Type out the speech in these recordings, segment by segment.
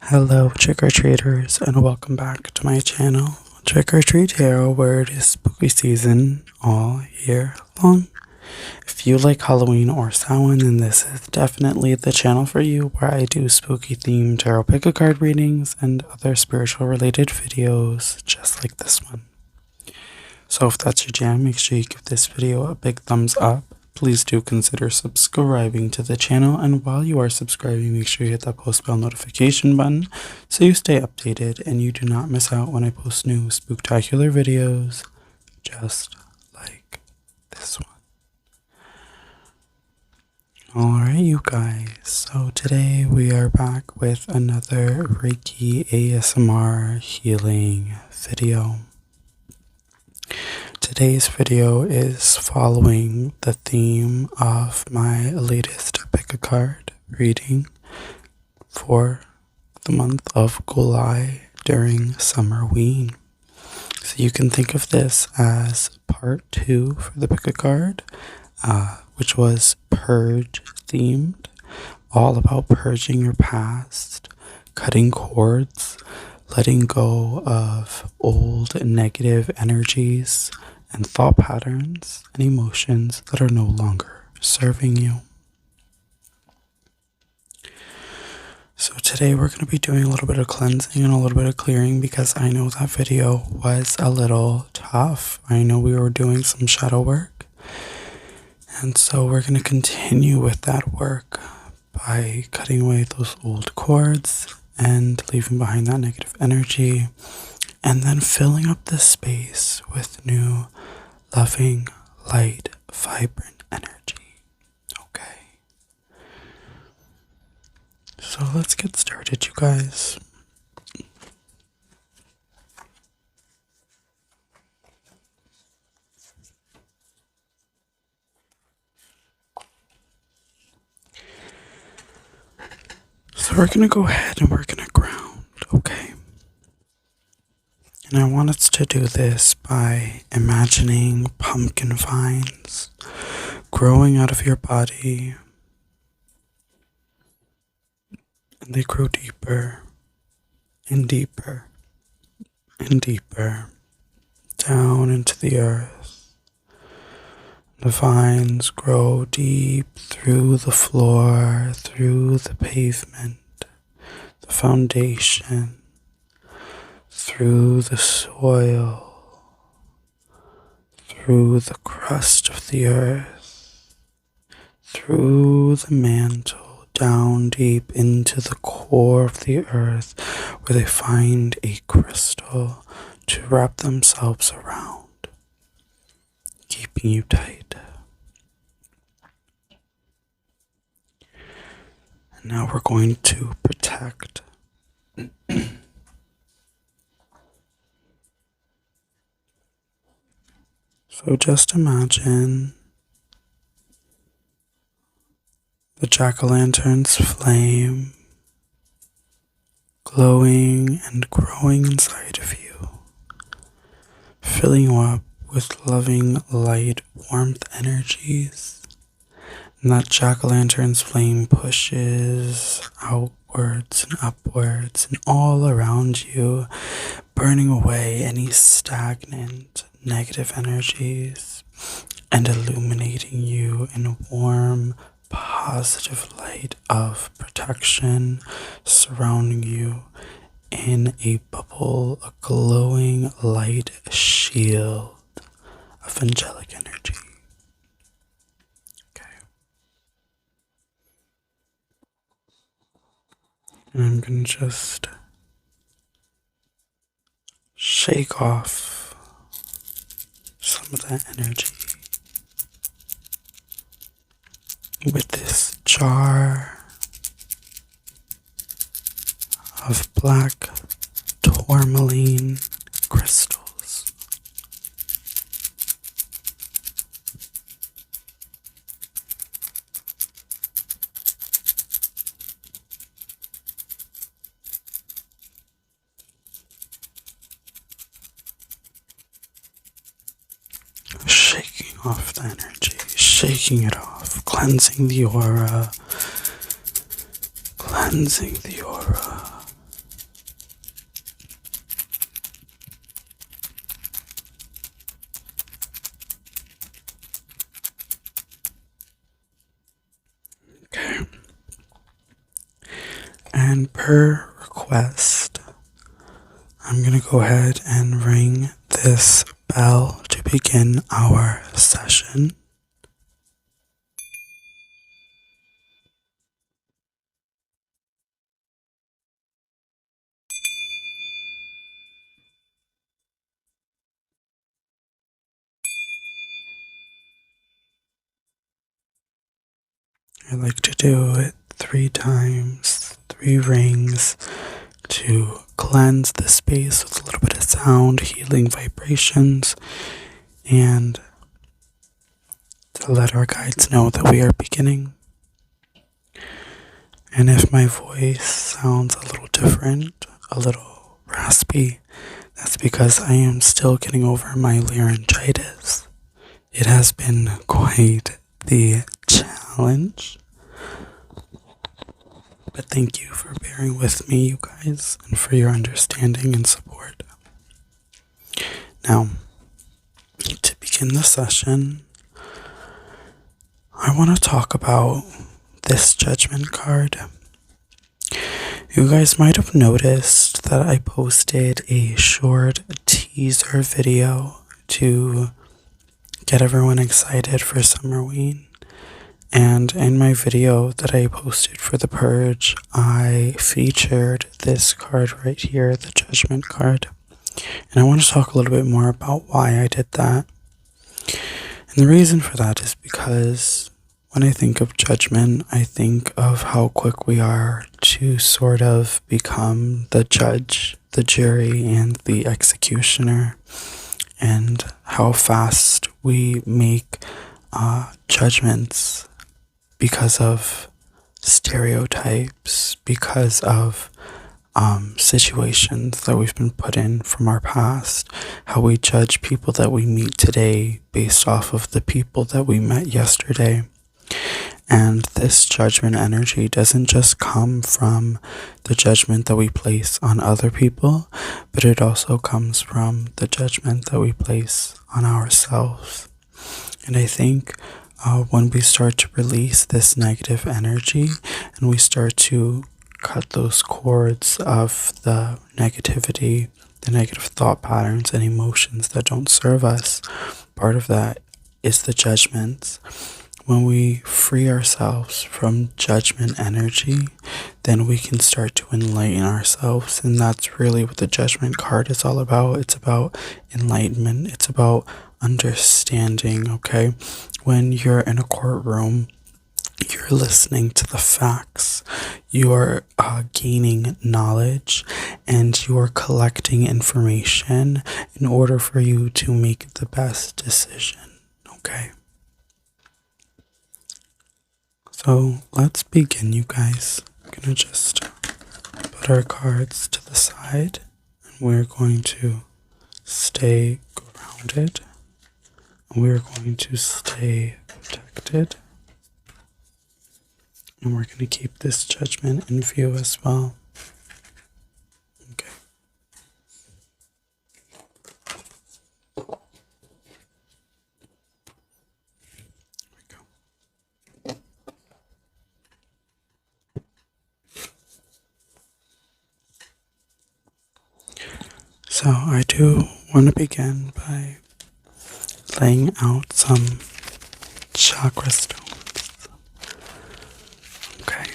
Hello trick-or-treaters, and welcome back to my channel, TrickrTreatTarot, where it is spooky season all year long. If you like Halloween or Samhain, then this is definitely the channel for you, where I do spooky themed tarot pick-a-card readings and other spiritual related videos just like this one. So if that's your jam, make sure you give this video a big thumbs up. Please do consider subscribing to the channel, and while you are subscribing, make sure you hit that post bell notification button so you stay updated and you do not miss out when I post new spooktacular videos just like this one. Alright you guys, so today we are back with another Reiki ASMR healing video. Today's video is following the theme of my latest pick-a-card reading for the month of July during Summerween. So you can think of this as part 2 for the pick-a-card, which was Purge themed, all about purging your past, cutting cords, letting go of old negative energies and thought patterns and emotions that are no longer serving you. So today we're going to be doing a little bit of cleansing and a little bit of clearing, because I know that video was a little tough. I know we were doing some shadow work, and so we're going to continue with that work by cutting away those old cords and leaving behind that negative energy, and then filling up the space with new, loving, light, vibrant energy. Okay. So let's get started, you guys. So we're going to go ahead and we're going to ground, okay? And I want us to do this by imagining pumpkin vines growing out of your body, and they grow deeper and deeper and deeper down into the earth. The vines grow deep through the floor, through the pavement, the foundation, through the soil, through the crust of the earth, through the mantle, down deep into the core of the earth, where they find a crystal to wrap themselves around, keeping you tight. And now we're going to protect. So just imagine the jack-o'-lantern's flame glowing and growing inside of you, filling you up with loving, light, warmth energies. And that jack-o'-lantern's flame pushes outwards and upwards and all around you, burning away any stagnant negative energies and illuminating you in a warm, positive light of protection, surrounding you in a bubble, a glowing light shield of angelic energy. Okay. And I'm going to just shake off some of that energy with this jar of black tourmaline crystals. Shaking off the energy, shaking it off, cleansing the aura, cleansing the aura, And per request, I'm going to go ahead and ring this bell to begin our session. I like to do it 3 times, 3 rings, to cleanse the space with a little bit of sound, healing vibrations, and to let our guides know that we are beginning. And if my voice sounds a little different, a little raspy, that's because I am still getting over my laryngitis. It has been quite the challenge. But thank you for bearing with me, you guys, and for your understanding and support. Now, to begin the session, I want to talk about this judgment card. You guys might have noticed that I posted a short teaser video to get everyone excited for Summerween. And in my video that I posted for the Purge, I featured this card right here, the Judgment card. And I want to talk a little bit more about why I did that. And the reason for that is because when I think of judgment, I think of how quick we are to sort of become the judge, the jury, and the executioner, and how fast we make judgments because of stereotypes, because of situations that we've been put in from our past, how we judge people that we meet today based off of the people that we met yesterday. And this judgment energy doesn't just come from the judgment that we place on other people, but it also comes from the judgment that we place on ourselves. And I think when we start to release this negative energy and we start to cut those cords of the negativity, the negative thought patterns and emotions that don't serve us, part of that is the judgments. When we free ourselves from judgment energy, then we can start to enlighten ourselves. And that's really what the Judgment card is all about. It's about enlightenment. It's about understanding, okay? When you're in a courtroom, you're listening to the facts, you are gaining knowledge, and you are collecting information in order for you to make the best decision, okay? So let's begin, you guys. I'm gonna just put our cards to the side, and we're going to stay grounded, and we're going to stay protected. And we're going to keep this judgment in view as well. Okay. Here we go. So I do want to begin by laying out some chakra stones. Okay.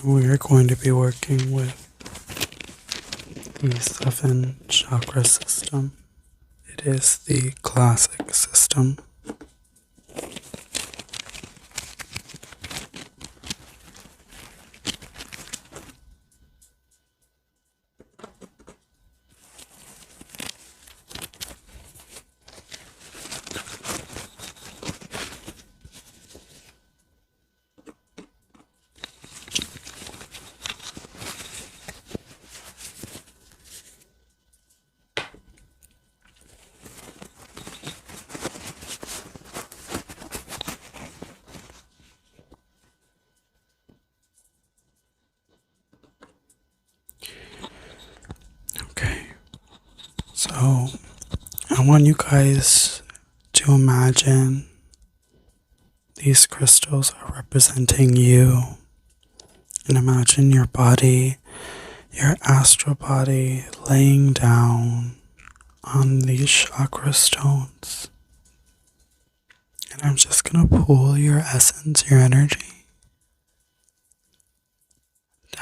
We are going to be working with the 7 chakra system. It is the classic system. So I want you guys to imagine these crystals are representing you. And imagine your body, your astral body, laying down on these chakra stones. And I'm just going to pull your essence, your energy,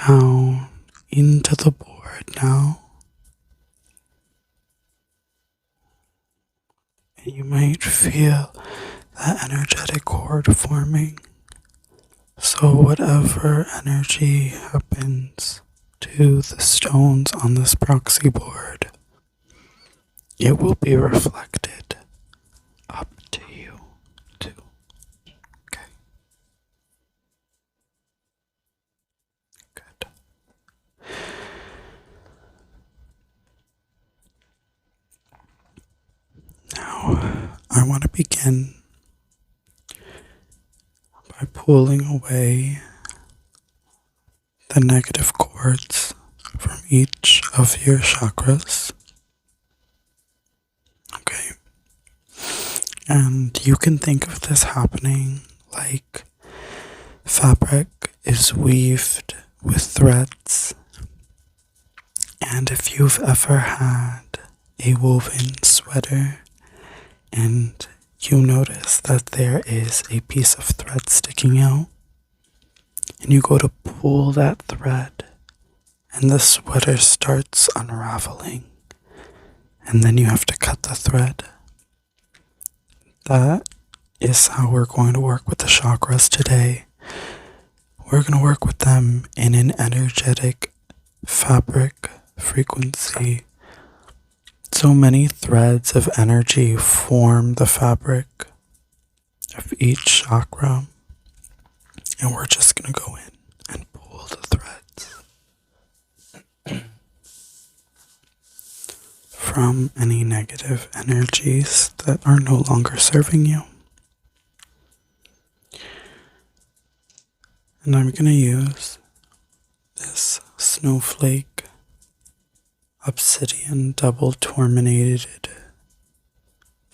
down into the board now. And you might feel that energetic cord forming. So whatever energy happens to the stones on this proxy board, it will be reflected up to you too. Okay. Good. Now, I want to begin by pulling away the negative cords from each of your chakras. Okay. And you can think of this happening like fabric is weaved with threads. And if you've ever had a woven sweater and you notice that there is a piece of thread sticking out, and you go to pull that thread, and the sweater starts unraveling, and then you have to cut the thread. That is how we're going to work with the chakras today. We're going to work with them in an energetic fabric frequency. So many threads of energy form the fabric of each chakra, and we're just going to go in and pull the threads from any negative energies that are no longer serving you. And I'm going to use this snowflake obsidian double torminated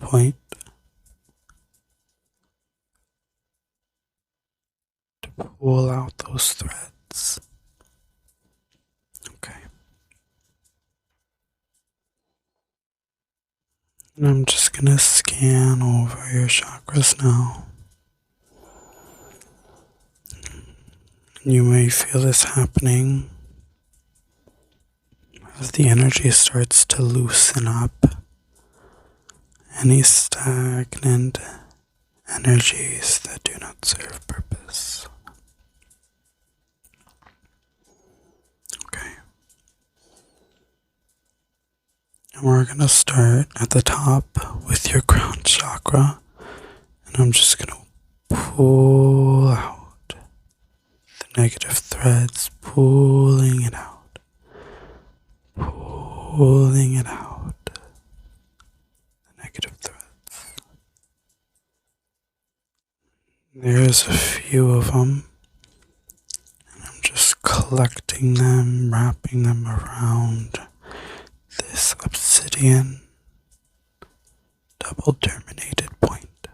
point to pull out those threads. Okay. And I'm just going to scan over your chakras now. You may feel this happening as the energy starts to loosen up any stagnant energies that do not serve purpose. Okay. And we're going to start at the top with your crown chakra. And I'm just going to pull out the negative threads, pulling it out. Pulling it out, the negative threads. There's a few of them, and I'm just collecting them, wrapping them around this obsidian double terminated point.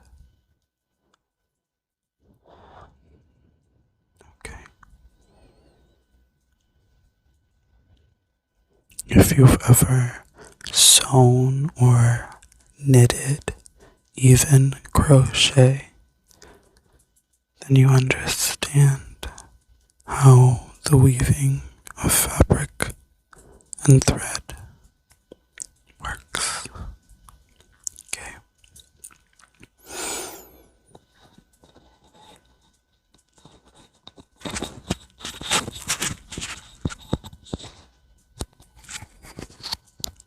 Okay. If you've ever sewn or knitted, even crochet, then you understand how the weaving of fabric and thread works. Okay.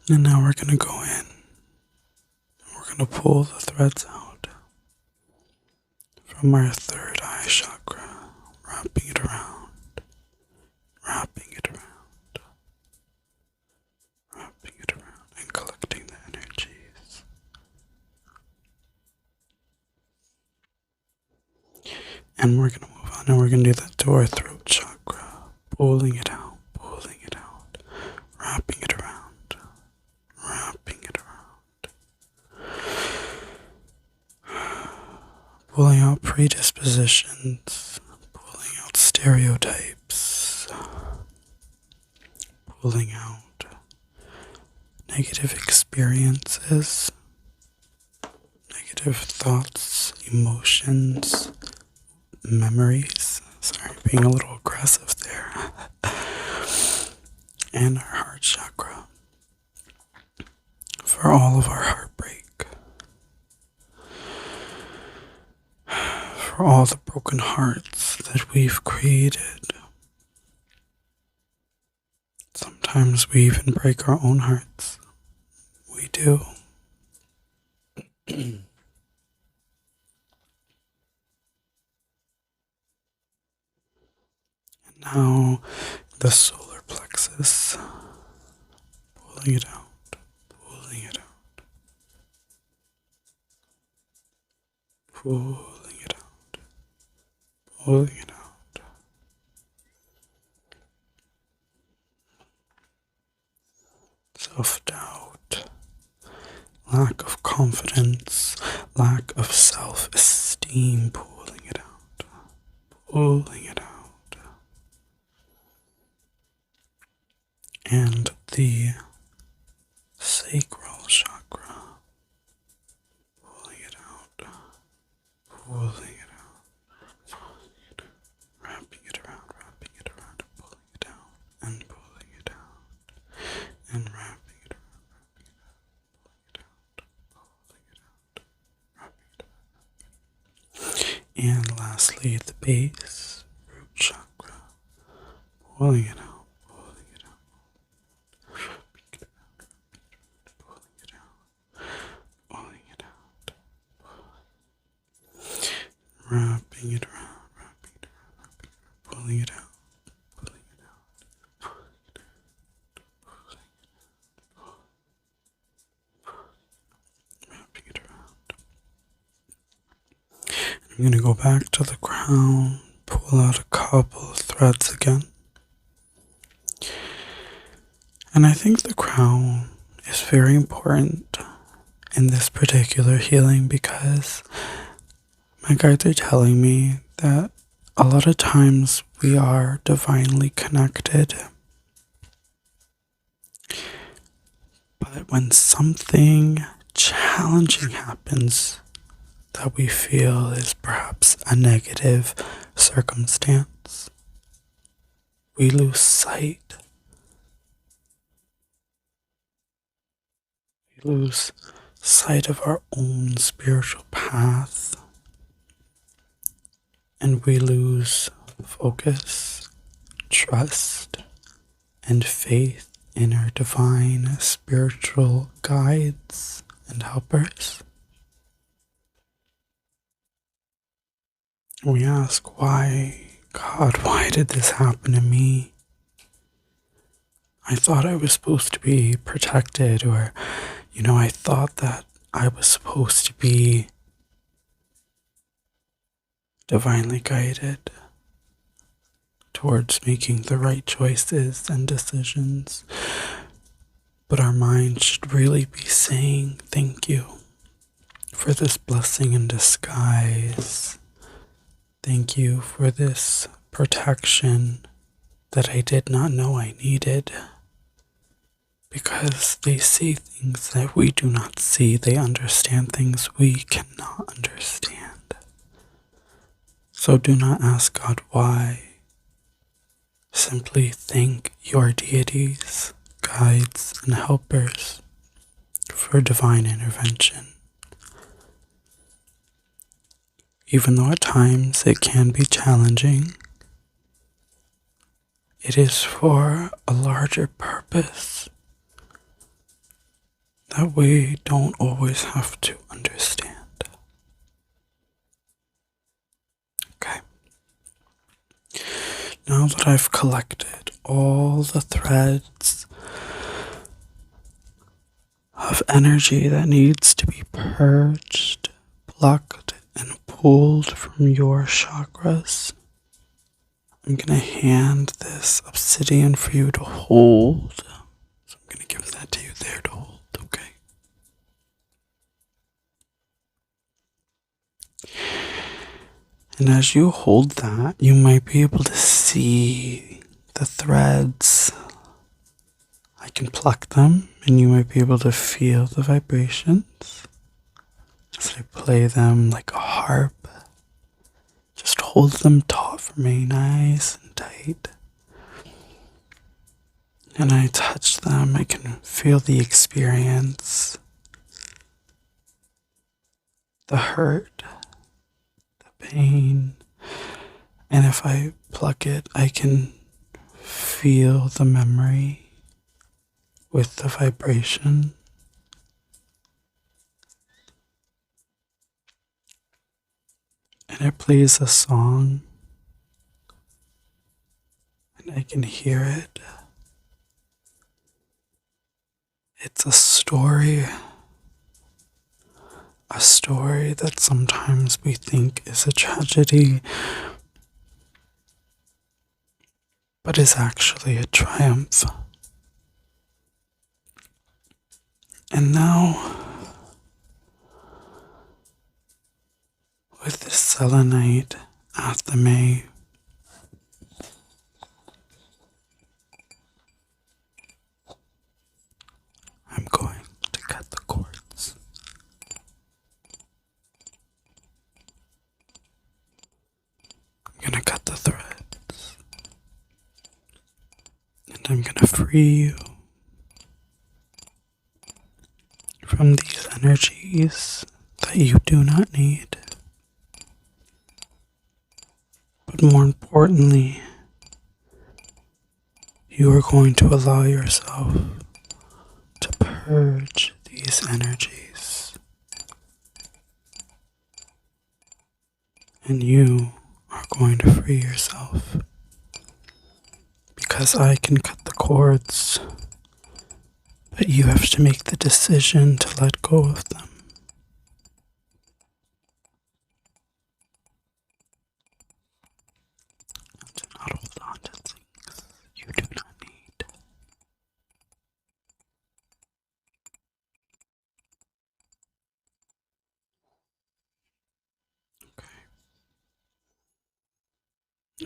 And now we're going to go in and we're going to pull the threads out from our third eye chakra, wrapping it around, wrapping it around, wrapping it around, and collecting the energies. And we're going to move on and we're going to do that to our throat chakra, pulling it out, wrapping it around, wrapping it pulling out predispositions, pulling out stereotypes, pulling out negative experiences, negative thoughts, emotions, memories. Sorry, being a little aggressive there. And our heart chakra. For all of our heartbreak. For all the broken hearts that we've created. Sometimes we even break our own hearts. We do. And now the solar plexus. Pulling it out. Pulling it out. Pulling it out. Pulling it out. Self-doubt, lack of confidence, lack of self-esteem, pulling it out, pulling it out. And the Sacral Chakra, pulling it out, pulling it out, wrapping it around, pulling it out, and pulling it out, and wrapping. And lastly, the base, root chakra, pulling it out, pulling it out, pulling it out, pulling it out, wrapping it around, pulling it out, pulling it out, wrapping it around. I'm going to go back to the crown, pull out a couple of threads again. And I think the crown is very important in this particular healing because my guides are telling me that a lot of times we are divinely connected. But when something challenging happens, that we feel is perhaps a negative circumstance, we lose sight. We lose sight of our own spiritual path, and we lose focus, trust, and faith in our divine spiritual guides and helpers. We ask, why, God, why did this happen to me? I thought I was supposed to be protected, or, I thought that I was supposed to be divinely guided towards making the right choices and decisions. But our mind should really be saying, thank you for this blessing in disguise. Thank you for this protection that I did not know I needed. Because they see things that we do not see. They understand things we cannot understand. So do not ask God why. Simply thank your deities, guides, and helpers for divine intervention. Even though at times it can be challenging, it is for a larger purpose that we don't always have to understand. Okay. Now that I've collected all the threads of energy that needs to be purged, plucked, and pulled from your chakras, I'm going to hand this obsidian for you to hold. So I'm going to give that to you there to hold, okay? And as you hold that, you might be able to see the threads. I can pluck them, and you might be able to feel the vibrations as I play them like a harp. Just hold them taut for me, nice and tight. And I touch them, I can feel the experience, the hurt, the pain. And if I pluck it, I can feel the memory with the vibration. And it plays a song, and I can hear it. It's a story that sometimes we think is a tragedy, but is actually a triumph. And now, with this selenite athame, I'm going to cut the cords. I'm going to cut the threads. And I'm going to free you from these energies that you do not need. But more importantly, you are going to allow yourself to purge these energies. And you are going to free yourself. Because I can cut the cords, but you have to make the decision to let go of them. To not hold on to things you do not need.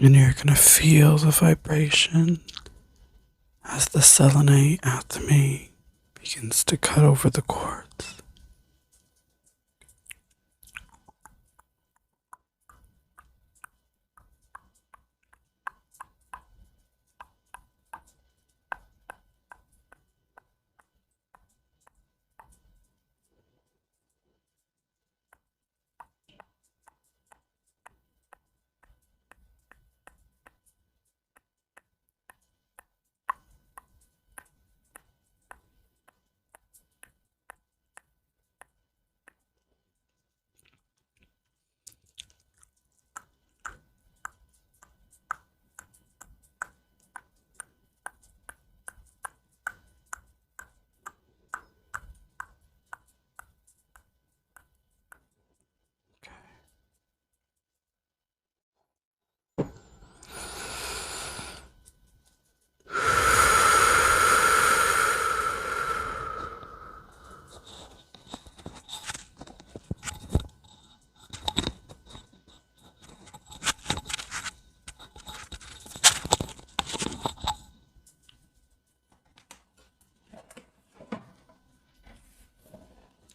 And you're going to feel the vibration as the selenite athame begins to cut over the cords.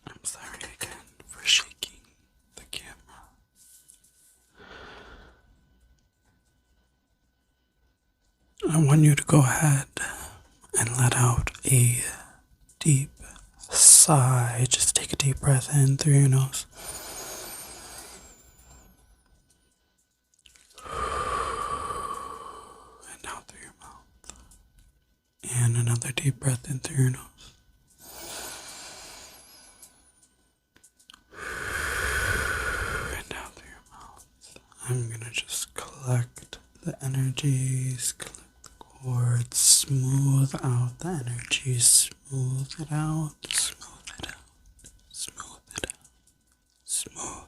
I'm sorry again for shaking the camera. I want you to go ahead and let out a deep sigh. Just take a deep breath in through your nose. And out through your mouth. And another deep breath in through your nose. And out through your mouth. I'm gonna just collect the energies, collect the cords, smooth out the energies, smooth it out, smooth it out, smooth it out, smooth.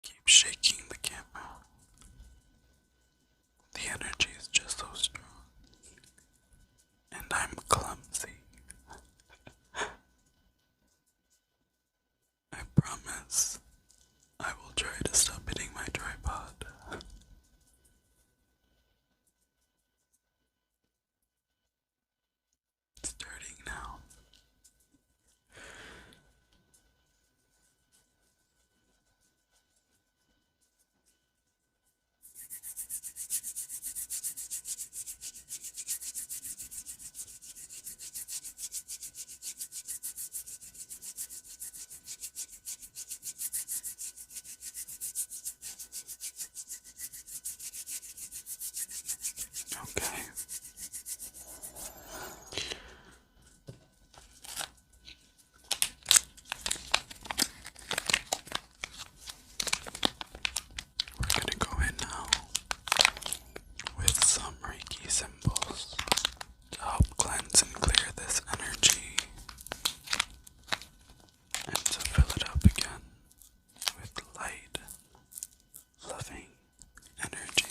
keep shaking the camera. The energy is just so strong. And I'm clumsy. I promise I will try to stop hitting my tripod. Starting now. Okay. We're gonna go in now with some Reiki symbols to help cleanse and clear this energy and to fill it up again with light, loving energy.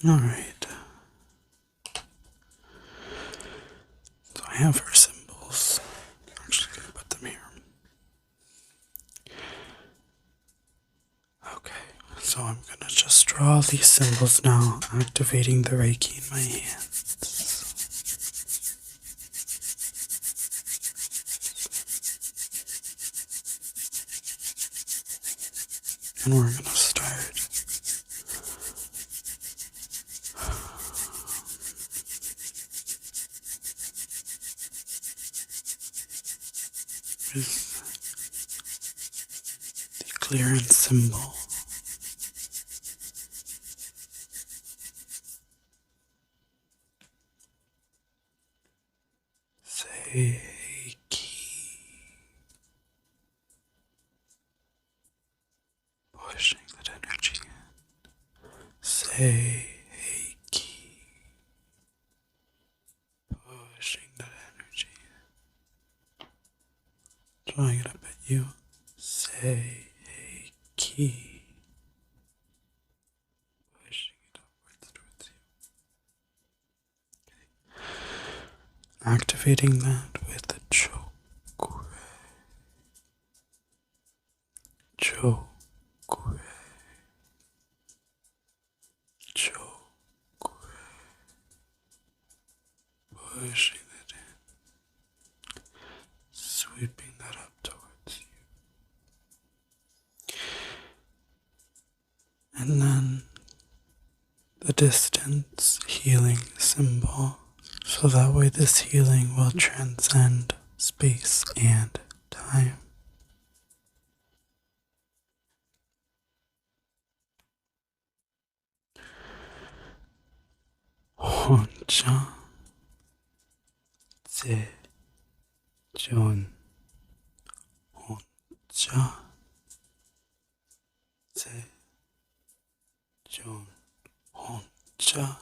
Alright. So I have her symbols. I'm actually gonna put them here. Okay, so I'm gonna just draw these symbols now, activating the Reiki in my hands. And we're gonna start with the clearance symbol. Seiki. Pushing that energy in. Seiki. Pushing that energy in. Drawing it up at you. Seiki. Pushing it upwards towards you. Activating that with the chakra. Chakra. Chakra. Pushing it in. Sweeping that up towards you. And then the distance healing symbol. So that way this healing will transcend space and time. Honcha, ze, jon, honcha, ze, jon, honcha,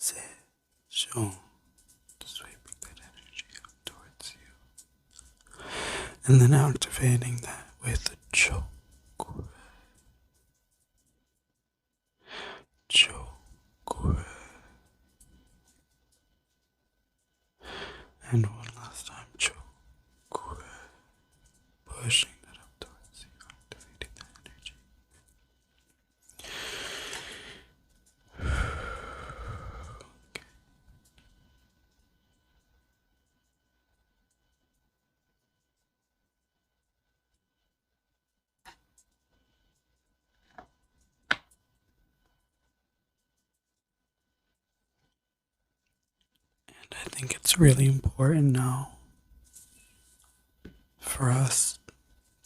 ze, jon. Sweeping that energy up towards you. And then activating that with the chakra. Chakra. And one last time, chakra. Pushing that up towards you, activating that energy. Okay. I think it's really important now for us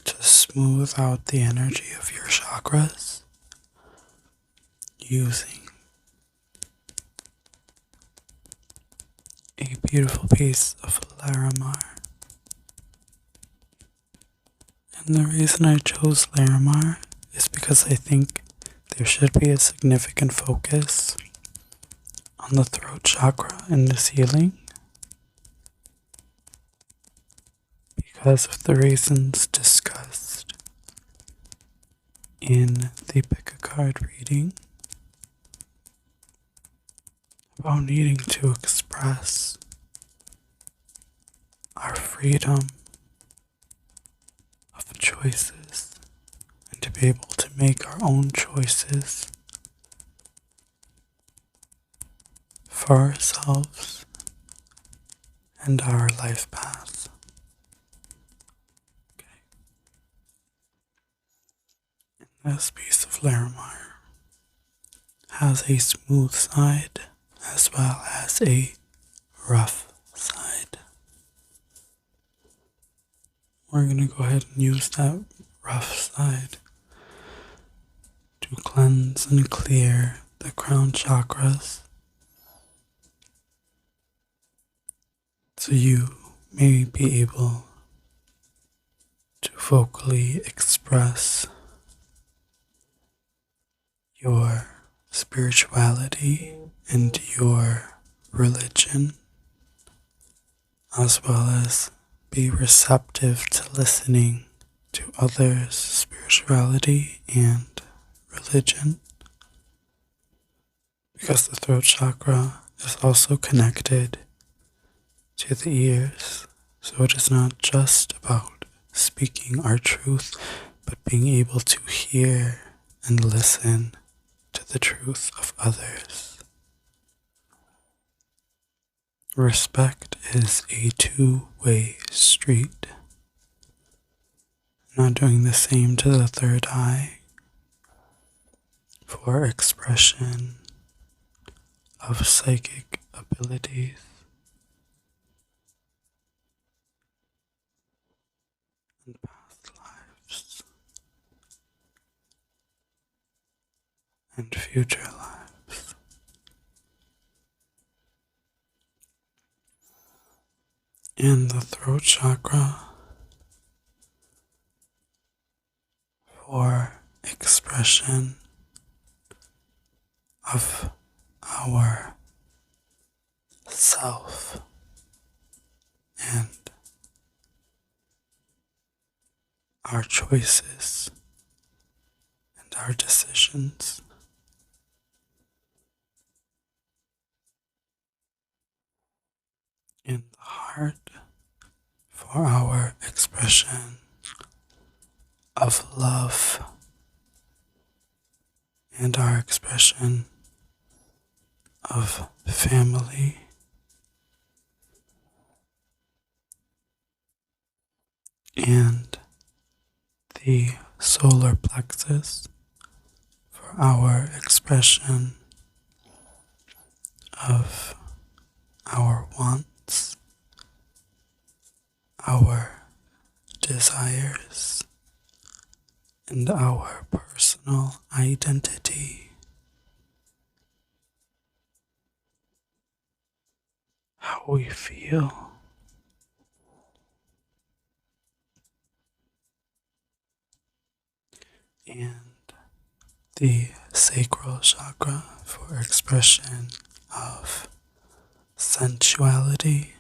to smooth out the energy of your chakras using a beautiful piece of Larimar. And the reason I chose Larimar is because I think there should be a significant focus on the throat chakra in this healing because of the reasons discussed in the pick a card reading about needing to express our freedom of choices and to be able to make our own choices for ourselves and our life path. Okay. And this piece of Larimar has a smooth side as well as a rough side. We're going to go ahead and use that rough side to cleanse and clear the crown chakras so you may be able to vocally express your spirituality and your religion, as well as be receptive to listening to others' spirituality and religion, because the throat chakra is also connected to the ears, so it is not just about speaking our truth, but being able to hear and listen to the truth of others. Respect is a two-way street. Not doing the same to the third eye for expression of psychic abilities and past lives and future lives. And the throat chakra for expression of our self and our choices and our decisions. In the heart for our expression of love and our expression of family, and the solar plexus for our expression of our wants, our desires, and our personal identity. How we feel. And the sacral chakra for expression of sensuality,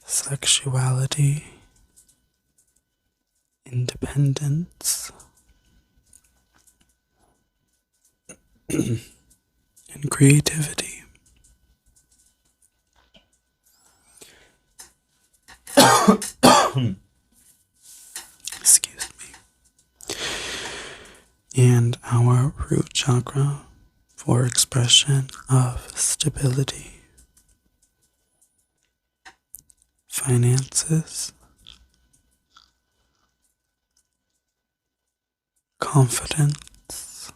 sexuality, independence, and creativity. Excuse me. And our root chakra for expression of stability, finances, confidence,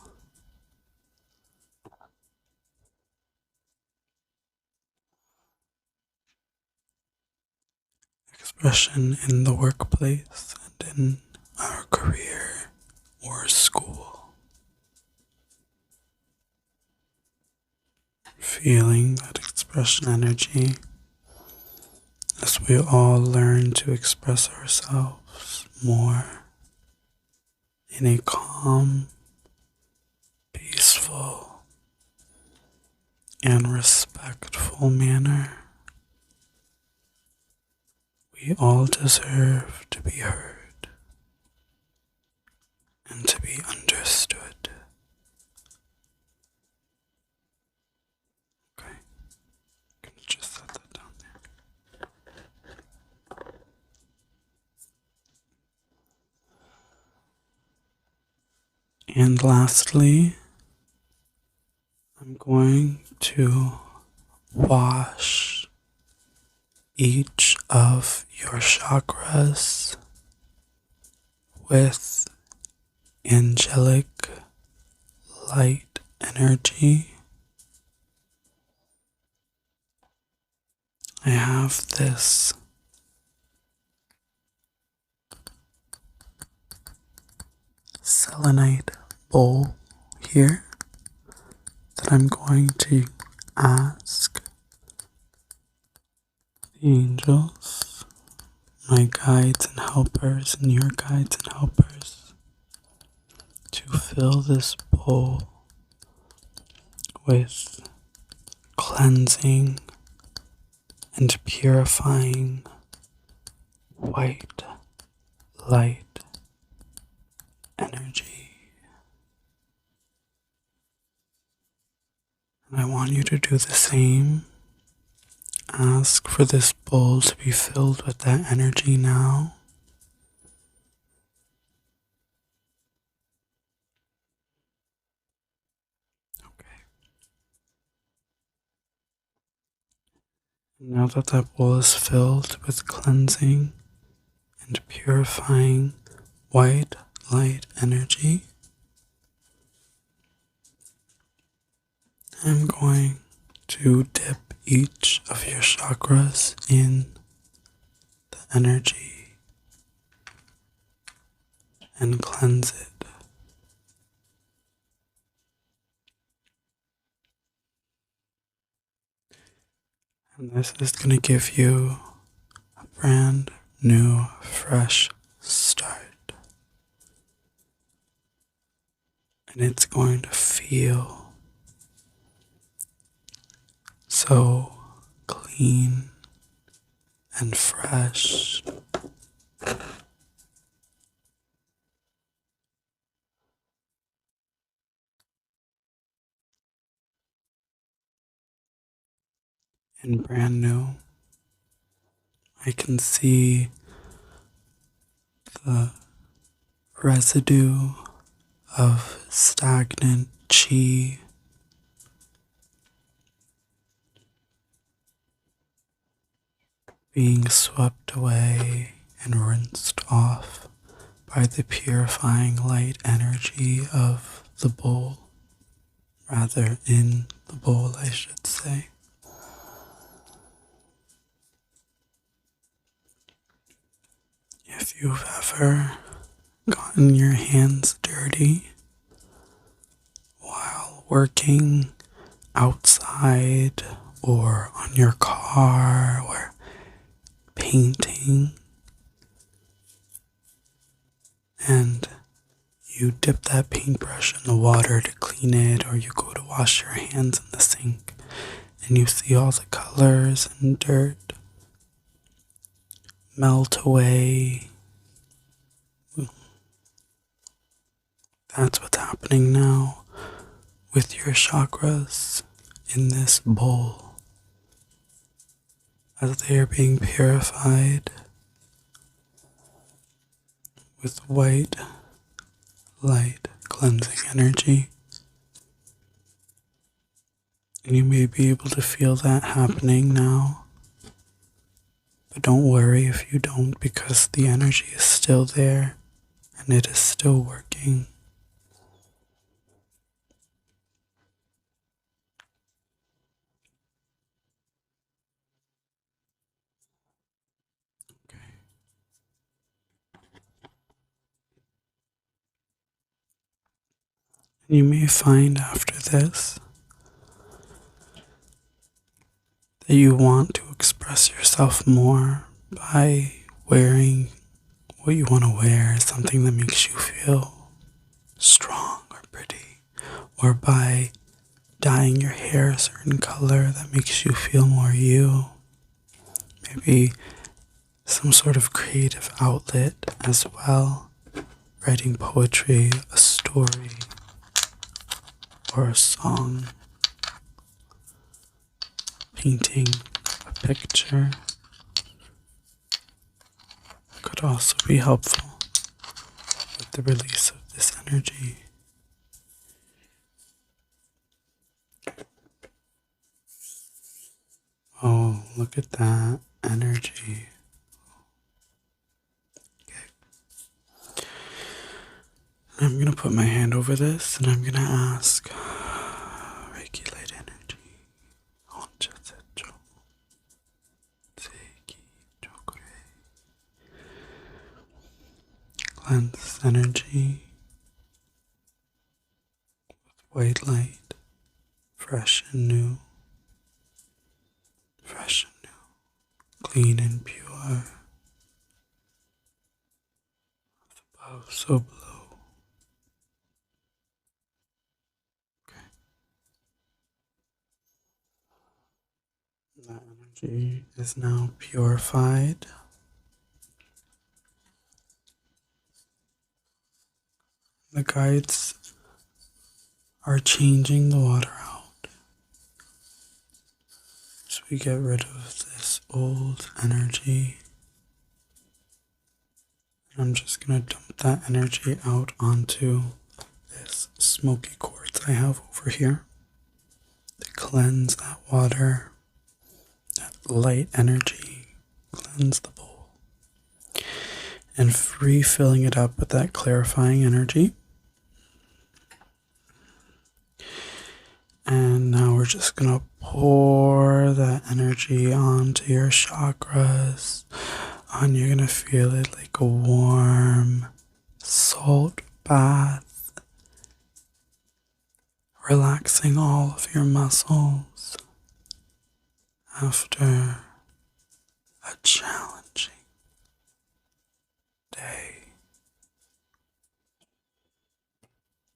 expression in the workplace and in our career or school. Feeling that expression energy as we all learn to express ourselves more in a calm, peaceful, and respectful manner. We all deserve to be heard and to be understood. Okay, I'm gonna just set that down there. And lastly, I'm going to wash each of your chakras with angelic light energy. I have this selenite bowl here that I'm going to ask the angels, my guides and helpers, and your guides and helpers, to fill this bowl with cleansing and purifying white light energy. And I want you to do the same. Ask for this bowl to be filled with that energy now. Okay. And now that that bowl is filled with cleansing and purifying white light energy, I'm going to dip each of your chakras in the energy and cleanse it. And this is going to give you a brand new, fresh start. And it's going to feel so clean and fresh. And brand new. I can see the residue of stagnant chi being swept away and rinsed off by the purifying light energy of the bowl. Rather, in the bowl, I should say. If you've ever gotten your hands dirty while working outside or on your car or painting, and you dip that paintbrush in the water to clean it, or you go to wash your hands in the sink and you see all the colors and dirt melt away. That's what's happening now with your chakras in this bowl as they are being purified with white light cleansing energy. And you may be able to feel that happening now. But don't worry if you don't, because the energy is still there and it is still working. Okay. You may find after this that you want to express yourself more by wearing what you want to wear, something that makes you feel strong or pretty, or by dyeing your hair a certain color that makes you feel more you. Maybe some sort of creative outlet as well, writing poetry, a story, or a song, painting a picture could also be helpful with the release of this energy. Oh, look at that energy. Okay. I'm going to put my hand over this and I'm going to ask Reiki light energy. Cleanse energy with white light, fresh and new, clean and pure, above so below. Okay. That energy is now purified. The guides are changing the water out. So we get rid of this old energy. And I'm just going to dump that energy out onto this smoky quartz I have over here to cleanse that water, that light energy, cleanse the bowl. And refilling it up with that clarifying energy. And now we're just going to pour that energy onto your chakras. And you're going to feel it like a warm salt bath, relaxing all of your muscles after a challenging day.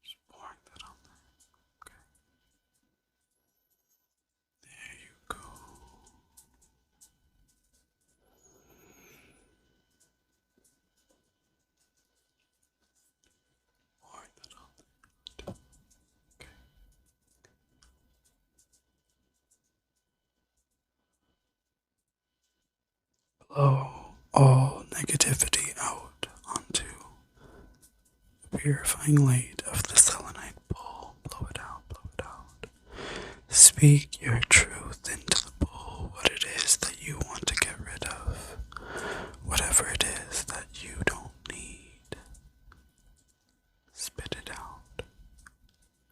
Just pouring that on there. Okay. There you go. Pouring that on there. Okay. Blow all negativity out onto the purifying light of the selenite bowl. Blow it out, blow it out. Speak your truth into the bowl, what it is that you want to get rid of, whatever it is that you don't need. Spit it out.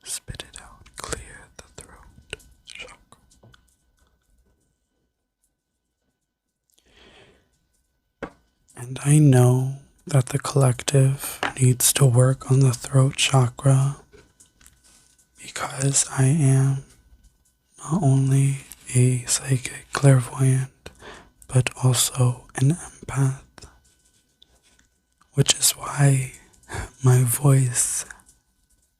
Spit it out. Clear the throat chakra. And I know that the collective needs to work on the throat chakra because I am not only a psychic clairvoyant, but also an empath, which is why my voice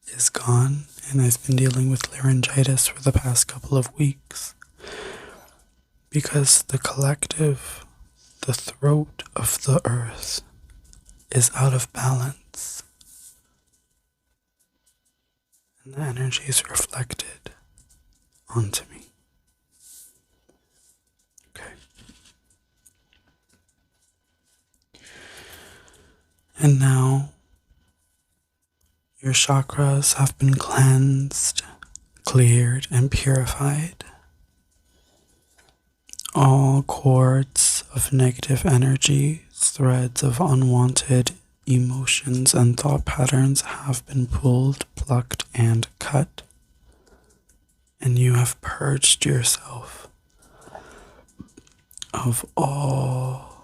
is gone and I've been dealing with laryngitis for the past couple of weeks because the collective, the throat of the earth, is out of balance and the energy is reflected onto me. Okay. And now your chakras have been cleansed, cleared, and purified. All cords of negative energy, threads of unwanted emotions and thought patterns have been pulled, plucked, and cut. And you have purged yourself of all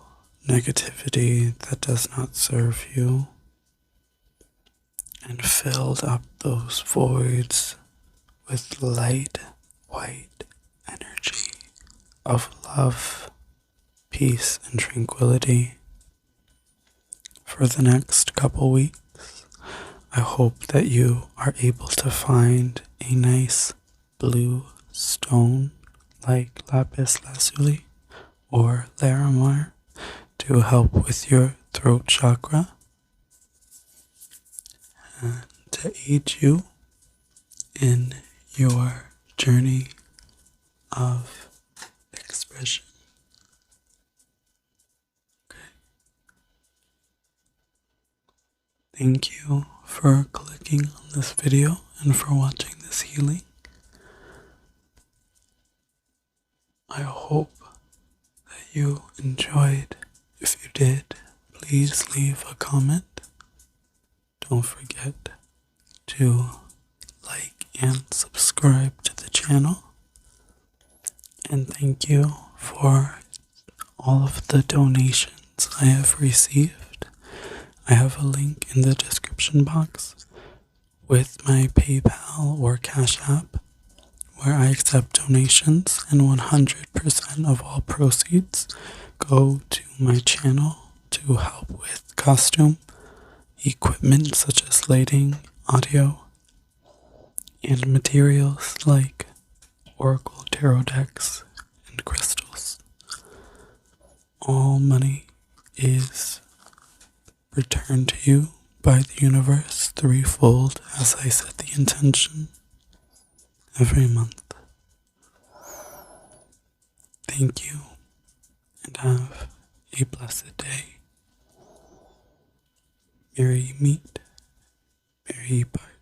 negativity that does not serve you. and filled up those voids with light, white energy of love, peace, and tranquility. For the next couple weeks, I hope that you are able to find a nice blue stone like lapis lazuli or larimar to help with your throat chakra and to aid you in your journey of expression. Okay. Thank you for clicking on this video and for watching this healing. I hope that you enjoyed. If you did, please leave a comment. Don't forget to like and subscribe to the channel. And thank you for all of the donations I have received. I have a link in the description box with my PayPal or Cash App where I accept donations, and 100% of all proceeds go to my channel to help with costume, equipment such as lighting, audio, and materials like Oracle tarot decks and crystals. All money is returned to you by the universe threefold as I set the intention every month. Thank you and have a blessed day. Merry meet, merry part.